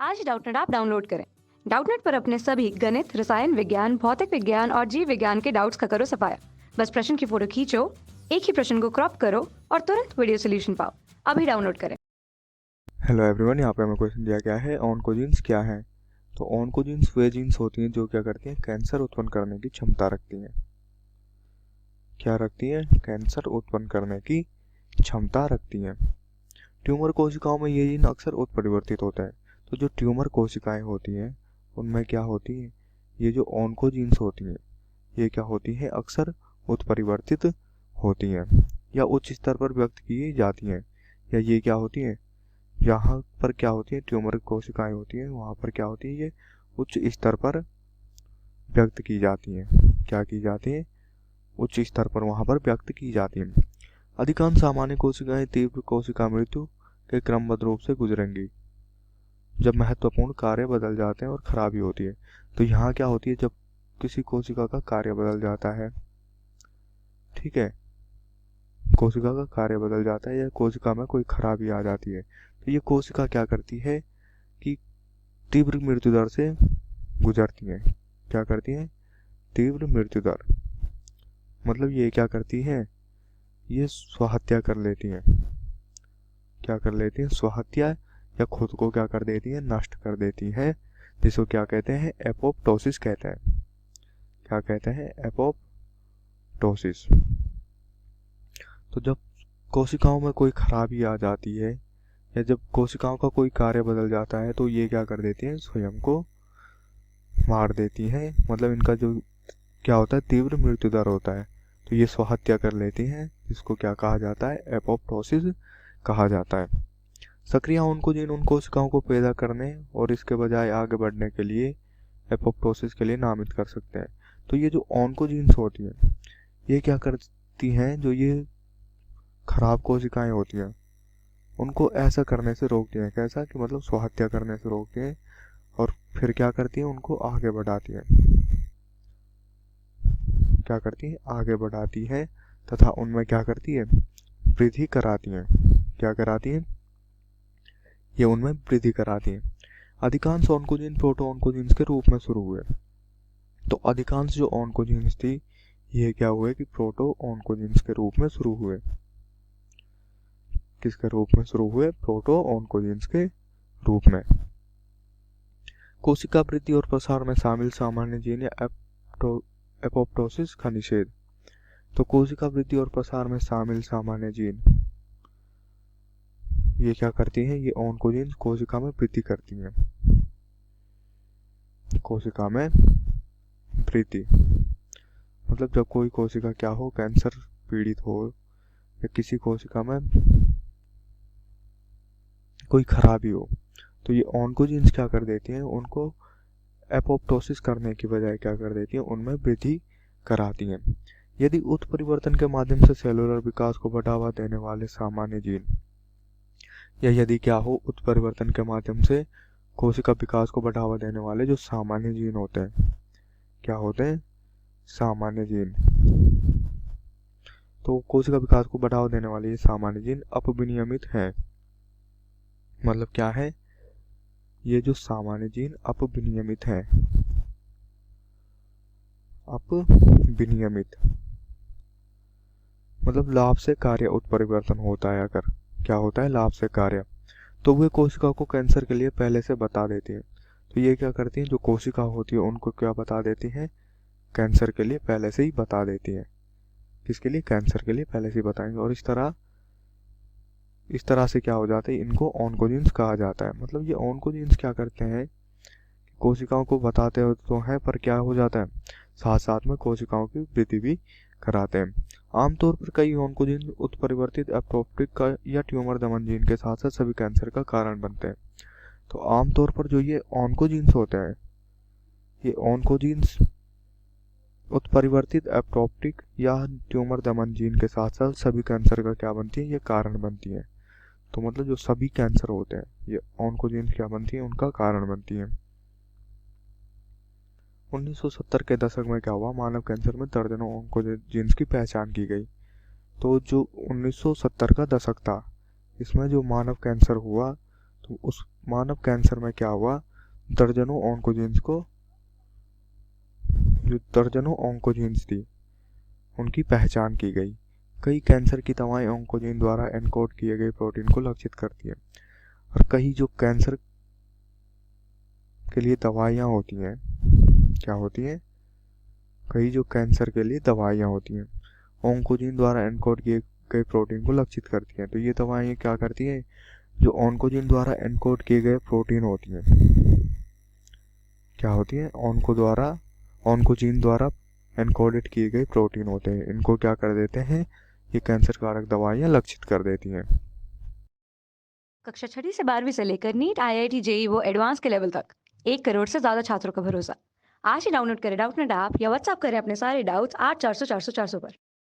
आज Doubtnut app download करें। Doubtnut पर अपने सभी गणित, रसायन विज्ञान, भौतिक विज्ञान और जीव विज्ञान के डाउट्स का करो सफाया। बस प्रश्न की फोटो खींचो, एक ही प्रश्न को क्रॉप करो और तुरंत वीडियो सोल्यूशन पाओ। अभी डाउनलोड करें। हेलो एवरीवन, यहाँ पे हमें क्वेश्चन दिया गया है ऑन्कोजीन्स क्या हैं। तो ऑन्कोजीन्स वे जीन्स होती हैं जो क्या करती हैं, कैंसर उत्पन्न करने की क्षमता रखती हैं। क्या रखती हैं? कैंसर उत्पन्न करने की क्षमता रखती हैं। ट्यूमर कोशिकाओं में ये जीन अक्सर उत्परिवर्तित होता है। तो जो ट्यूमर कोशिकाएं होती हैं उनमें क्या होती हैं, ये जो ऑन्कोजीन्स होती हैं ये क्या होती हैं, अक्सर उत्परिवर्तित होती हैं या उच्च स्तर पर व्यक्त की जाती हैं। या ये क्या होती हैं, यहाँ पर क्या होती है, ट्यूमर कोशिकाएं होती हैं वहाँ पर क्या होती है, ये उच्च स्तर पर व्यक्त की जाती हैं। क्या की जाती हैं? उच्च स्तर पर वहाँ पर व्यक्त की जाती हैं। अधिकांश सामान्य कोशिकाएं तीव्र कोशिका मृत्यु के क्रमबद्ध रूप से गुजरेंगी जब महत्वपूर्ण कार्य बदल जाते हैं और खराबी होती है। तो यहाँ क्या होती है, जब किसी कोशिका का कार्य बदल जाता है, ठीक है, कोशिका का कार्य बदल जाता है या कोशिका में कोई खराबी आ जाती है, तो ये कोशिका क्या करती है कि तीव्र मृत्यु दर से गुजरती हैं। क्या करती हैं? तीव्र मृत्यु दर, मतलब ये क्या करती हैं, ये स्वहत्या कर लेती हैं। क्या कर लेती हैं? स्वहत्या, या खुद को क्या कर देती हैं, नष्ट कर देती हैं, जिसको क्या कहते हैं, एपोप्टोसिस कहते हैं। क्या कहते हैं? एपोप्टोसिस। तो जब कोशिकाओं में कोई खराबी आ जाती है या जब कोशिकाओं का कोई कार्य बदल जाता है तो ये क्या कर देती हैं, स्वयं को मार देती हैं। मतलब इनका जो क्या होता है, तीव्र मृत्यु दर होता है, तो ये स्वहत्या कर लेती हैं, जिसको क्या कहा जाता है, एपोप्टोसिस कहा जाता है। सक्रिय ऑन्कोजीन उन कोशिकाओं को पैदा करने और इसके बजाय आगे बढ़ने के लिए एपोप्टोसिस के लिए नामित कर सकते हैं। तो ये जो ऑन्कोजीन्स होती हैं ये क्या करती हैं, जो ये खराब कोशिकाएं होती हैं उनको ऐसा करने से रोकती हैं। कैसा कि मतलब स्वहत्या करने से रोकती हैं और फिर क्या करती हैं, उनको आगे बढ़ाती हैं। क्या करती हैं? आगे बढ़ाती हैं तथा उनमें क्या करती है, वृद्धि कराती हैं। क्या कराती हैं? ये उनमें वृद्धि कराती हैं। अधिकांश ऑन्कोजीन प्रोटो ऑन्कोजीन्स के रूप में शुरू हुए। तो अधिकांश जो ऑन्कोजीन्स थी ये क्या हुए कि प्रोटो ऑन्कोजीन्स के रूप में शुरू हुए। किसके रूप में शुरू हुए? प्रोटो ऑन्कोजीन्स के रूप में। कोशिका वृद्धि और प्रसार में शामिल सामान्य जीन या एपोप्टोसिस का निषेध। तो कोशिका वृद्धि और प्रसार में शामिल सामान्य जीन ये क्या करती हैं, ये ऑन्कोजीन्स कोशिका में वृद्धि करती हैं। कोशिका में वृद्धि मतलब जब कोई कोशिका क्या हो, कैंसर पीड़ित हो या किसी कोशिका में कोई खराबी हो, तो ये ऑन्कोजीन्स क्या कर देती हैं, उनको एपोप्टोसिस करने की बजाय क्या कर देती हैं, उनमें वृद्धि कराती हैं। यदि उत्परिवर्तन के माध्यम से सेलुलर विकास को बढ़ावा देने वाले सामान्य जीन या यदि क्या हो, उत्परिवर्तन के माध्यम से कोशिका विकास को बढ़ावा देने वाले जो सामान्य जीन होते हैं, क्या होते हैं, सामान्य जीन। तो कोशिका विकास को बढ़ावा देने वाले ये सामान्य जीन अपविनियमित हैं। मतलब क्या है, ये जो सामान्य जीन अपविनियमित हैं। अपविनियमित मतलब लाभ से कार्य उत्परिवर्तन होता है। अगर क्या होता है, लाभ से कार्य, तो वे कोशिका को कैंसर के लिए पहले से बता देती हैं। तो ये क्या करती हैं, जो कोशिका होती है उनको क्या बता देती हैं, कैंसर के लिए पहले से ही बता देती हैं। किसके लिए? कैंसर के लिए पहले से ही बताएंगे। और इस तरह से क्या हो जाता है, इनको ऑन्कोजीन्स कहा जाता है। मतलब ये ऑन्कोजीन्स क्या करते हैं, कोशिकाओं को बताते हो तो हैं, पर क्या हो जाता है, साथ साथ में कोशिकाओं की वृद्धि भी कराते हैं। आमतौर पर कई ऑन्कोजीन उत्परिवर्तित एपोप्टोटिक का या ट्यूमर दमन जीन के साथ साथ सभी कैंसर का कारण बनते हैं। तो आमतौर पर जो ये ऑन्कोजीन्स होते हैं, ये ऑन्कोजीन्स उत्परिवर्तित एपोप्टोटिक या ट्यूमर दमन जीन के साथ साथ सभी कैंसर का क्या बनती है, ये कारण बनती है। तो मतलब जो सभी कैंसर होते हैं ये ऑन्कोजीन्स क्या बनती है, उनका कारण बनती है। 1970 के दशक में क्या हुआ, मानव कैंसर में दर्जनों ऑन्कोजीन्स की पहचान की गई। तो जो 1970 का दशक था, इसमें जो मानव कैंसर हुआ तो उस मानव कैंसर में क्या हुआ, दर्जनों ऑन्कोजीन्स थी उनकी पहचान की गई। कई कैंसर की दवाएं ऑन्कोजीन द्वारा एनकोड किए गए प्रोटीन को लक्षित करती हैं, और कई जो कैंसर के लिए दवाइयाँ होती हैं, क्या होती हैं, कई जो कैंसर के लिए दवाइयाँ होती हैं ऑन्कोजीन द्वारा एनकोड किए गए प्रोटीन को लक्षित करती हैं। तो ये दवाइयाँ क्या करती हैं, जो ऑन्कोजीन द्वारा एनकोड किए गए प्रोटीन होती हैं, क्या होती हैं, ऑन्कोजीन द्वारा एनकोडेड किए गए प्रोटीन होते हैं, इनको क्या कर देते हैं, ये कैंसर कारक दवाइयाँ लक्षित कर देती हैं। कक्षा 6वीं से 12वीं से लेकर नीट, IIT, जेई वो एडवांस के लेवल तक 1 करोड़ से ज्यादा छात्रों का भरोसा। आज ही डाउनलोड करें डाउटनेट ऐप या व्हाट्सएप करें अपने सारे डाउट्स 8400 400 400 पर।